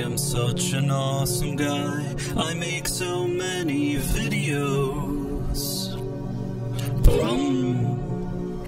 am such an awesome guy. I make so many videos.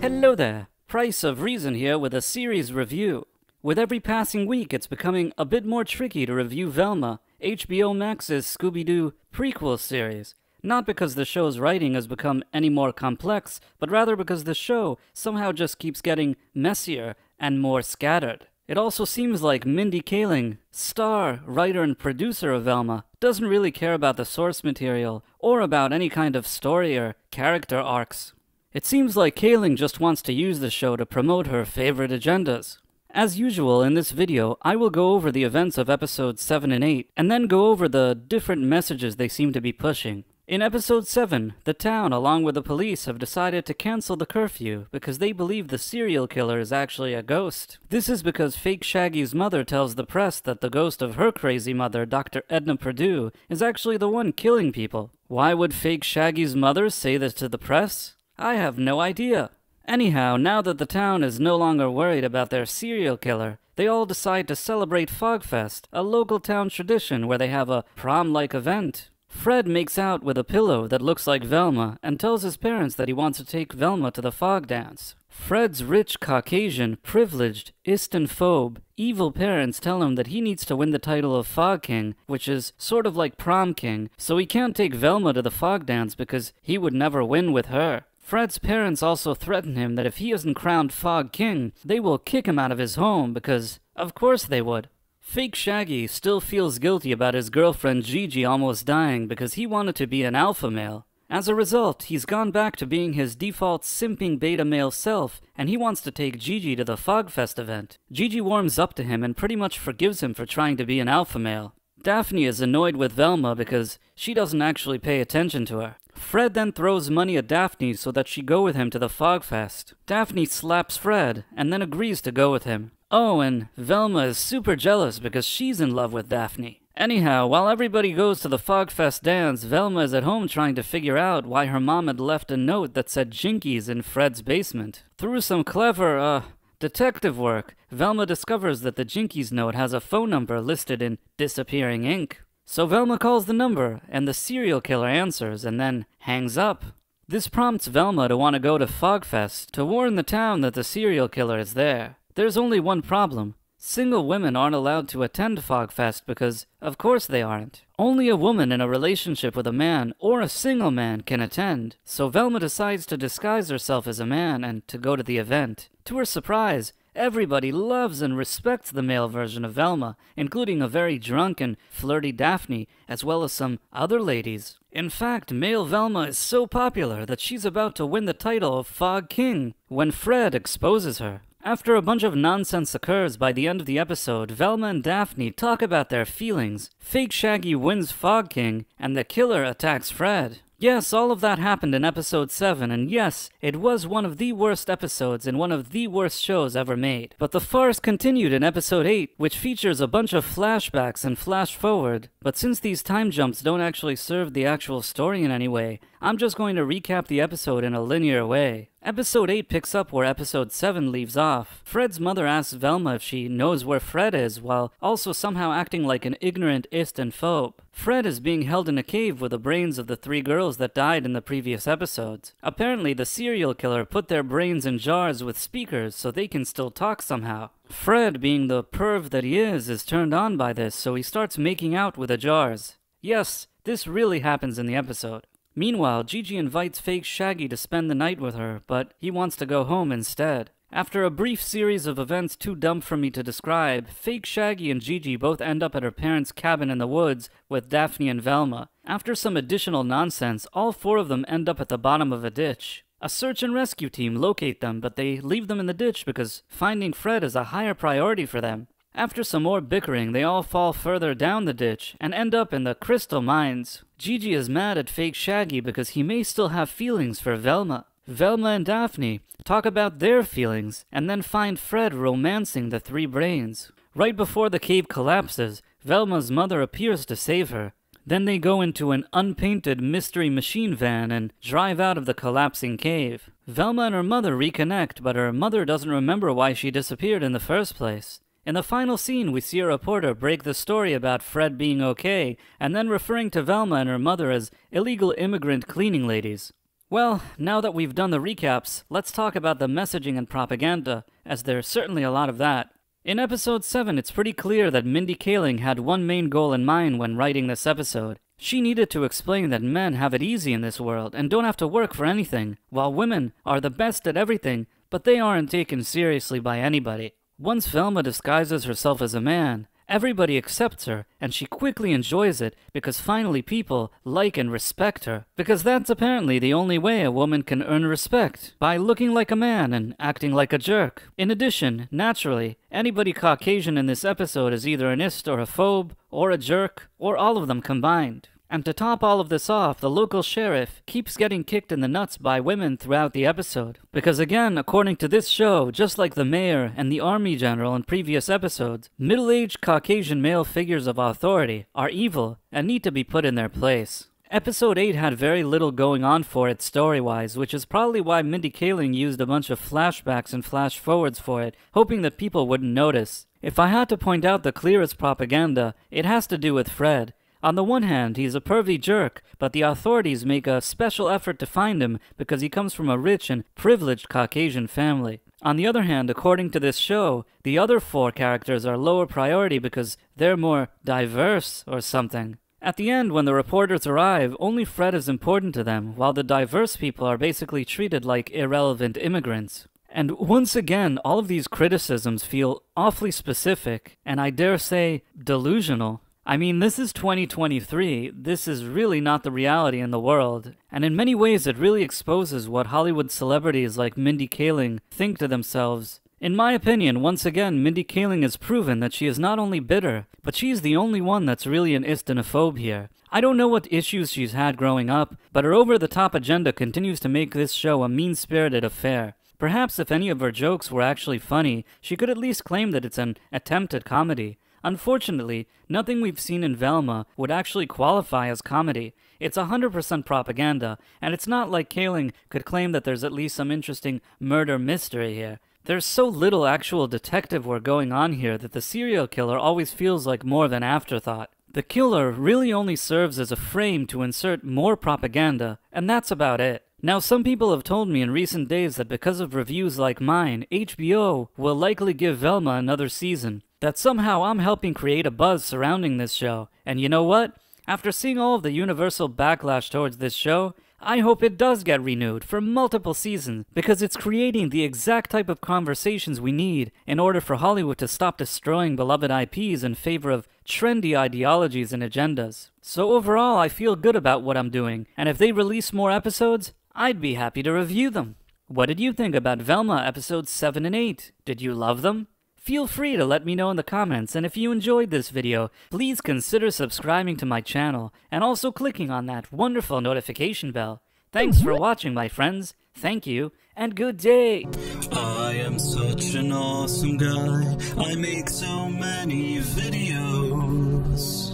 Hello there, Price of Reason here with a series review. With every passing week, it's becoming a bit more tricky to review Velma, HBO Max's Scooby-Doo prequel series. Not because the show's writing has become any more complex, but rather because the show somehow just keeps getting messier and more scattered. It also seems like Mindy Kaling, star, writer, and producer of Velma, doesn't really care about the source material or about any kind of story or character arcs. It seems like Kaling just wants to use the show to promote her favorite agendas. As usual, in this video, I will go over the events of episodes 7 and 8, and then go over the different messages they seem to be pushing. In episode 7, the town, along with the police, have decided to cancel the curfew because they believe the serial killer is actually a ghost. This is because fake Shaggy's mother tells the press that the ghost of her crazy mother, Dr. Edna Perdue, is actually the one killing people. Why would fake Shaggy's mother say this to the press? I have no idea. Anyhow, now that the town is no longer worried about their serial killer, they all decide to celebrate Fogfest, a local town tradition where they have a prom-like event. Fred makes out with a pillow that looks like Velma and tells his parents that he wants to take Velma to the fog dance. Fred's rich, Caucasian, privileged, Istanphobe, evil parents tell him that he needs to win the title of Fog King, which is sort of like Prom King, so he can't take Velma to the fog dance because he would never win with her. Fred's parents also threaten him that if he isn't crowned Fog King, they will kick him out of his home because, of course they would. Fake Shaggy still feels guilty about his girlfriend Gigi almost dying because he wanted to be an alpha male. As a result, he's gone back to being his default simping beta male self, and he wants to take Gigi to the Fogfest event. Gigi warms up to him and pretty much forgives him for trying to be an alpha male. Daphne is annoyed with Velma because she doesn't actually pay attention to her. Fred then throws money at Daphne so that she go with him to the Fogfest. Daphne slaps Fred and then agrees to go with him. Oh, and Velma is super jealous because she's in love with Daphne. Anyhow, while everybody goes to the Fogfest dance, Velma is at home trying to figure out why her mom had left a note that said Jinkies in Fred's basement. Through some clever, detective work, Velma discovers that the Jinkies note has a phone number listed in disappearing ink. So Velma calls the number, and the serial killer answers and then hangs up. This prompts Velma to want to go to Fogfest to warn the town that the serial killer is there. There's only one problem. Single women aren't allowed to attend Fogfest because, of course they aren't. Only a woman in a relationship with a man or a single man can attend, so Velma decides to disguise herself as a man and to go to the event. To her surprise, everybody loves and respects the male version of Velma, including a very drunk and flirty Daphne, as well as some other ladies. In fact, male Velma is so popular that she's about to win the title of Fog King when Fred exposes her. After a bunch of nonsense occurs by the end of the episode, Velma and Daphne talk about their feelings. Fake Shaggy wins Fog King, and the killer attacks Fred. Yes, all of that happened in episode 7, and yes, it was one of the worst episodes in one of the worst shows ever made. But the farce continued in episode 8, which features a bunch of flashbacks and flash forward. But since these time jumps don't actually serve the actual story in any way, I'm just going to recap the episode in a linear way. Episode 8 picks up where episode 7 leaves off. Fred's mother asks Velma if she knows where Fred is, while also somehow acting like an ignorant Istanphobe. Fred is being held in a cave with the brains of the 3 girls that died in the previous episodes. Apparently, the serial killer put their brains in jars with speakers so they can still talk somehow. Fred, being the perv that he is turned on by this, so he starts making out with the jars. Yes, this really happens in the episode. Meanwhile, Gigi invites fake Shaggy to spend the night with her, but he wants to go home instead. After a brief series of events too dumb for me to describe, fake Shaggy and Gigi both end up at her parents' cabin in the woods with Daphne and Velma. After some additional nonsense, all 4 of them end up at the bottom of a ditch. A search and rescue team locate them, but they leave them in the ditch because finding Fred is a higher priority for them. After some more bickering, they all fall further down the ditch and end up in the crystal mines. Gigi is mad at fake Shaggy because he may still have feelings for Velma. Velma and Daphne talk about their feelings and then find Fred romancing the 3 brains. Right before the cave collapses, Velma's mother appears to save her. Then they go into an unpainted mystery machine van and drive out of the collapsing cave. Velma and her mother reconnect, but her mother doesn't remember why she disappeared in the first place. In the final scene, we see a reporter break the story about Fred being okay, and then referring to Velma and her mother as illegal immigrant cleaning ladies. Well, now that we've done the recaps, let's talk about the messaging and propaganda, as there's certainly a lot of that. In episode 7, it's pretty clear that Mindy Kaling had one main goal in mind when writing this episode. She needed to explain that men have it easy in this world and don't have to work for anything, while women are the best at everything, but they aren't taken seriously by anybody. Once Velma disguises herself as a man, everybody accepts her, and she quickly enjoys it because finally people like and respect her. Because that's apparently the only way a woman can earn respect, by looking like a man and acting like a jerk. In addition, naturally, anybody Caucasian in this episode is either an ist or a phobe, or a jerk, or all of them combined. And to top all of this off, the local sheriff keeps getting kicked in the nuts by women throughout the episode. Because again, according to this show, just like the mayor and the army general in previous episodes, middle-aged Caucasian male figures of authority are evil and need to be put in their place. Episode 8 had very little going on for it story-wise, which is probably why Mindy Kaling used a bunch of flashbacks and flash-forwards for it, hoping that people wouldn't notice. If I had to point out the clearest propaganda, it has to do with Fred. On the one hand, he's a pervy jerk, but the authorities make a special effort to find him because he comes from a rich and privileged Caucasian family. On the other hand, according to this show, the other 4 characters are lower priority because they're more diverse or something. At the end, when the reporters arrive, only Fred is important to them, while the diverse people are basically treated like irrelevant immigrants. And once again, all of these criticisms feel awfully specific, and I dare say, delusional. I mean, this is 2023, this is really not the reality in the world, and in many ways it really exposes what Hollywood celebrities like Mindy Kaling think to themselves. In my opinion, once again, Mindy Kaling has proven that she is not only bitter, but she's the only one that's really an istinophobe here. I don't know what issues she's had growing up, but her over-the-top agenda continues to make this show a mean-spirited affair. Perhaps if any of her jokes were actually funny, she could at least claim that it's an attempt at comedy. Unfortunately, nothing we've seen in Velma would actually qualify as comedy. It's 100% propaganda, and it's not like Kaling could claim that there's at least some interesting murder mystery here. There's so little actual detective work going on here that the serial killer always feels like more of an afterthought. The killer really only serves as a frame to insert more propaganda, and that's about it. Now, some people have told me in recent days that because of reviews like mine, HBO will likely give Velma another season. That somehow I'm helping create a buzz surrounding this show. And you know what? After seeing all of the universal backlash towards this show, I hope it does get renewed for multiple seasons, because it's creating the exact type of conversations we need in order for Hollywood to stop destroying beloved IPs in favor of trendy ideologies and agendas. So overall, I feel good about what I'm doing, and if they release more episodes, I'd be happy to review them. What did you think about Velma episodes 7 and 8? Did you love them? Feel free to let me know in the comments, and if you enjoyed this video, please consider subscribing to my channel, and also clicking on that wonderful notification bell. Thanks for watching, my friends. Thank you, and good day! I am such an awesome guy. I make so many videos.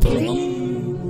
Boom.